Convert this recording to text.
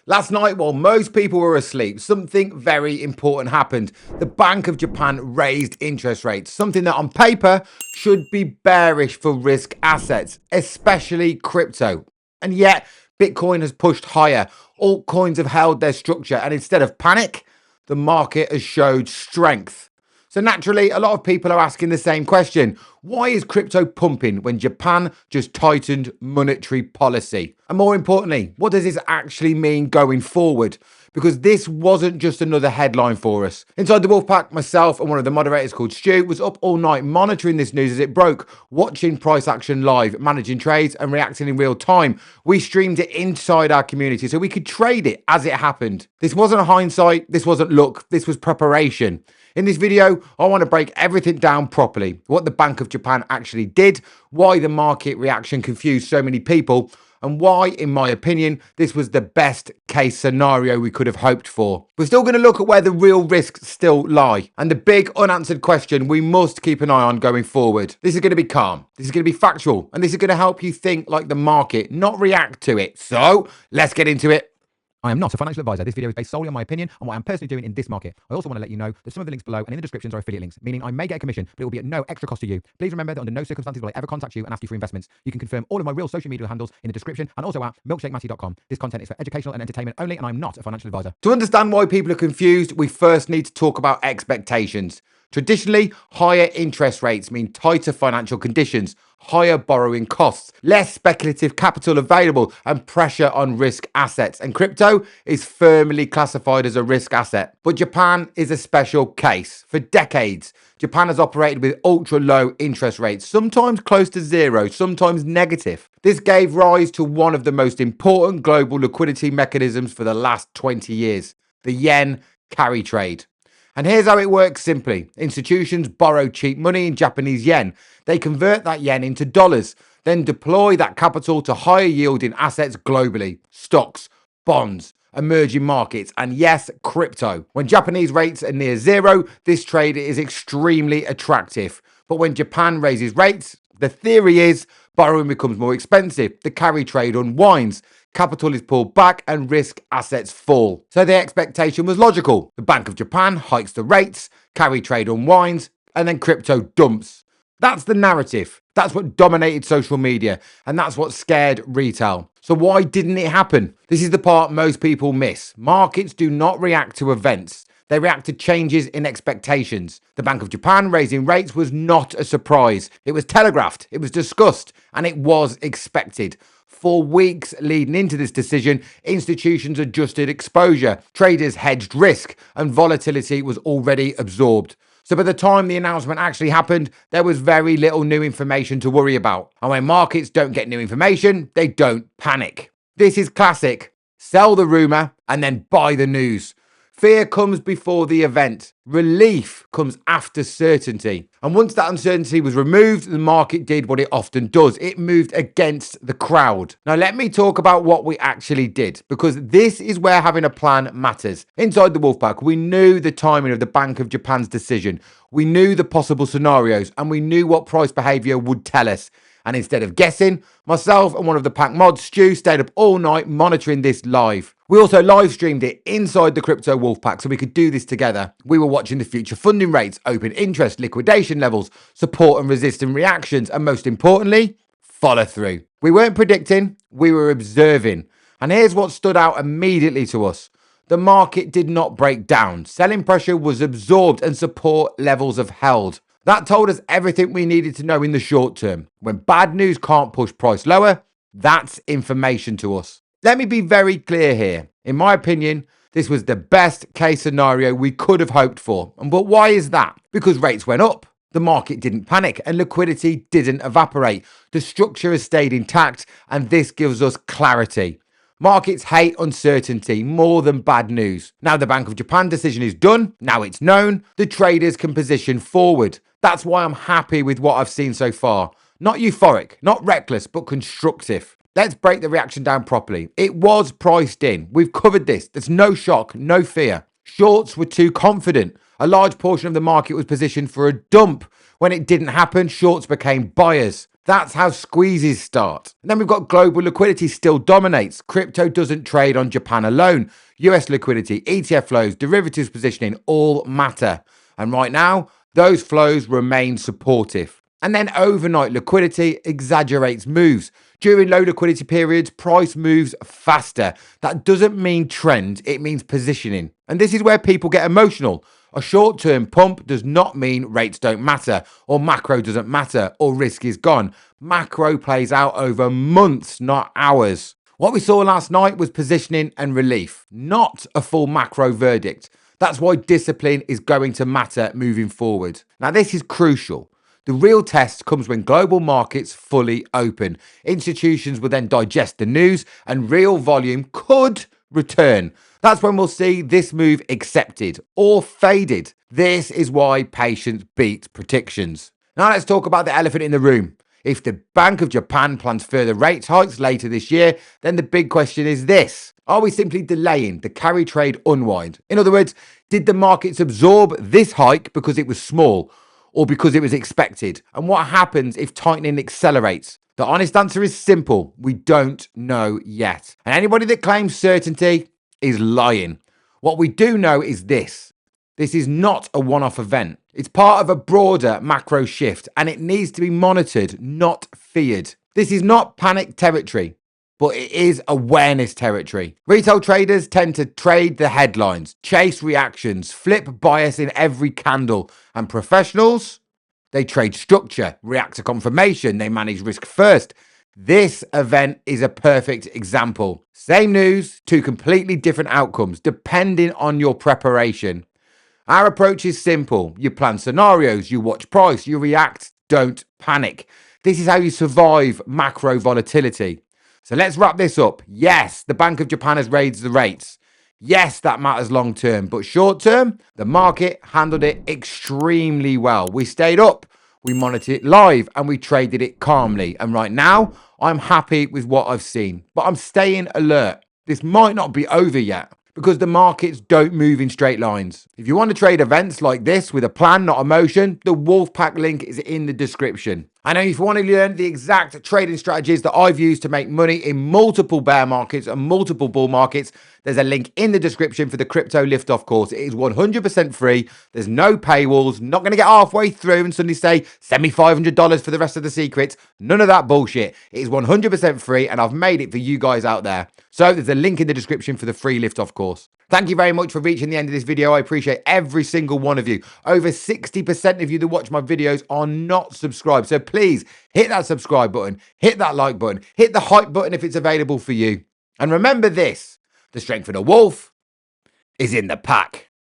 Last night, while most people were asleep, something very important happened. The Bank of Japan raised interest rates, something that on paper should be bearish for risk assets, especially crypto. And yet, Bitcoin has pushed higher. Altcoins have held their structure, and instead of panic, the market has showed strength. So naturally, a lot of people are asking the same question. Why is crypto pumping when Japan just tightened monetary policy? And more importantly, what does this actually mean going forward? Because this wasn't just another headline for us. Inside the Wolfpack, myself and one of the moderators called Stu was up all night monitoring this news as it broke, watching price action live, managing trades and reacting in real time. We streamed it inside our community so we could trade it as it happened. This wasn't a hindsight, this wasn't luck, this was preparation. In this video, I want to break everything down properly. What the Bank of Japan actually did, why the market reaction confused so many people, and why, in my opinion, this was the best case scenario we could have hoped for. We're still going to look at where the real risks still lie, and the big unanswered question we must keep an eye on going forward. This is going to be calm, this is going to be factual, and this is going to help you think like the market, not react to it. So, let's get into it. I am not a financial advisor. This video is based solely on my opinion on what I'm personally doing in this market. I also want to let you know that some of the links below and in the descriptions are affiliate links, meaning I may get a commission, but it will be at no extra cost to you. Please remember that under no circumstances will I ever contact you and ask you for investments. You can confirm all of my real social media handles in the description and also at milkshakematty.com. This content is for educational and entertainment only, and I'm not a financial advisor. To understand why people are confused, we first need to talk about expectations. Traditionally, higher interest rates mean tighter financial conditions, higher borrowing costs, less speculative capital available, and pressure on risk assets. And crypto is firmly classified as a risk asset. But Japan is a special case. For decades, Japan has operated with ultra low interest rates, sometimes close to zero, sometimes negative. This gave rise to one of the most important global liquidity mechanisms for the last 20 years, the yen carry trade. And here's how it works simply. Institutions borrow cheap money in Japanese yen. They convert that yen into dollars, then deploy that capital to higher yielding assets globally. Stocks, bonds, emerging markets, and yes, crypto. When Japanese rates are near zero, this trade is extremely attractive. But when Japan raises rates, the theory is borrowing becomes more expensive. The carry trade unwinds. Capital is pulled back and risk assets fall. So the expectation was logical. The Bank of Japan hikes the rates, carry trade unwinds, and then crypto dumps. That's the narrative. That's what dominated social media, and that's what scared retail. So why didn't it happen? This is the part most people miss. Markets do not react to events. They react to changes in expectations. The Bank of Japan raising rates was not a surprise. It was telegraphed, it was discussed, and it was expected. For weeks leading into this decision, institutions adjusted exposure, traders hedged risk, and volatility was already absorbed. So by the time the announcement actually happened, there was very little new information to worry about. And when markets don't get new information, they don't panic. This is classic. Sell the rumor and then buy the news. Fear comes before the event. Relief comes after certainty. And once that uncertainty was removed, the market did what it often does. It moved against the crowd. Now, let me talk about what we actually did, because this is where having a plan matters. Inside the Wolfpack, we knew the timing of the Bank of Japan's decision. We knew the possible scenarios, and we knew what price behavior would tell us. And instead of guessing, myself and one of the pack mods, Stu, stayed up all night monitoring this live. We also live streamed it inside the Crypto Wolfpack so we could do this together. We were watching the future funding rates, open interest, liquidation levels, support and resistance reactions, and most importantly, follow through. We weren't predicting, we were observing. And here's what stood out immediately to us. The market did not break down. Selling pressure was absorbed and support levels have held. That told us everything we needed to know in the short term. When bad news can't push price lower, that's information to us. Let me be very clear here. In my opinion, this was the best case scenario we could have hoped for. But why is that? Because rates went up, the market didn't panic, and liquidity didn't evaporate. The structure has stayed intact, and this gives us clarity. Markets hate uncertainty more than bad news. Now the Bank of Japan decision is done. Now it's known. The traders can position forward. That's why I'm happy with what I've seen so far. Not euphoric, not reckless, but constructive. Let's break the reaction down properly. It was priced in. We've covered this. There's no shock, no fear. Shorts were too confident. A large portion of the market was positioned for a dump. When it didn't happen, shorts became buyers. That's how squeezes start. And then we've got global liquidity still dominates. Crypto doesn't trade on Japan alone. US liquidity, ETF flows, derivatives positioning all matter. And right now, those flows remain supportive. And then overnight liquidity exaggerates moves. During low liquidity periods, price moves faster. That doesn't mean trend, it means positioning. And this is where people get emotional. A short-term pump does not mean rates don't matter, or macro doesn't matter, or risk is gone. Macro plays out over months, not hours. What we saw last night was positioning and relief, not a full macro verdict. That's why discipline is going to matter moving forward. Now, this is crucial. The real test comes when global markets fully open. Institutions will then digest the news and real volume could return. That's when we'll see this move accepted or faded. This is why patience beats predictions. Now let's talk about the elephant in the room. If the Bank of Japan plans further rate hikes later this year, then the big question is this. Are we simply delaying the carry trade unwind? In other words, did the markets absorb this hike because it was small or because it was expected? And what happens if tightening accelerates? The honest answer is simple. We don't know yet. And anybody that claims certainty is lying. What we do know is this. This is not a one-off event. It's part of a broader macro shift and it needs to be monitored, not feared. This is not panic territory, but it is awareness territory. Retail traders tend to trade the headlines, chase reactions, flip bias in every candle. And professionals, they trade structure, react to confirmation, they manage risk first. This event is a perfect example. Same news, two completely different outcomes, depending on your preparation. Our approach is simple. You plan scenarios, you watch price, you react, don't panic. This is how you survive macro volatility. So let's wrap this up. Yes, the Bank of Japan has raised the rates. Yes, that matters long term, but short term, the market handled it extremely well. We stayed up, we monitored it live, and we traded it calmly. And right now, I'm happy with what I've seen, but I'm staying alert. This might not be over yet because the markets don't move in straight lines. If you want to trade events like this with a plan, not emotion, the Wolfpack link is in the description. And if you want to learn the exact trading strategies that I've used to make money in multiple bear markets and multiple bull markets, there's a link in the description for the crypto liftoff course. It is 100% free. There's no paywalls. Not going to get halfway through and suddenly say, send me $500 for the rest of the secrets. None of that bullshit. It is 100% free and I've made it for you guys out there. So there's a link in the description for the free liftoff course. Thank you very much for reaching the end of this video. I appreciate every single one of you. Over 60% of you that watch my videos are not subscribed. So please hit that subscribe button, hit that like button, hit the hype button if it's available for you. And remember this, the strength of the wolf is in the pack.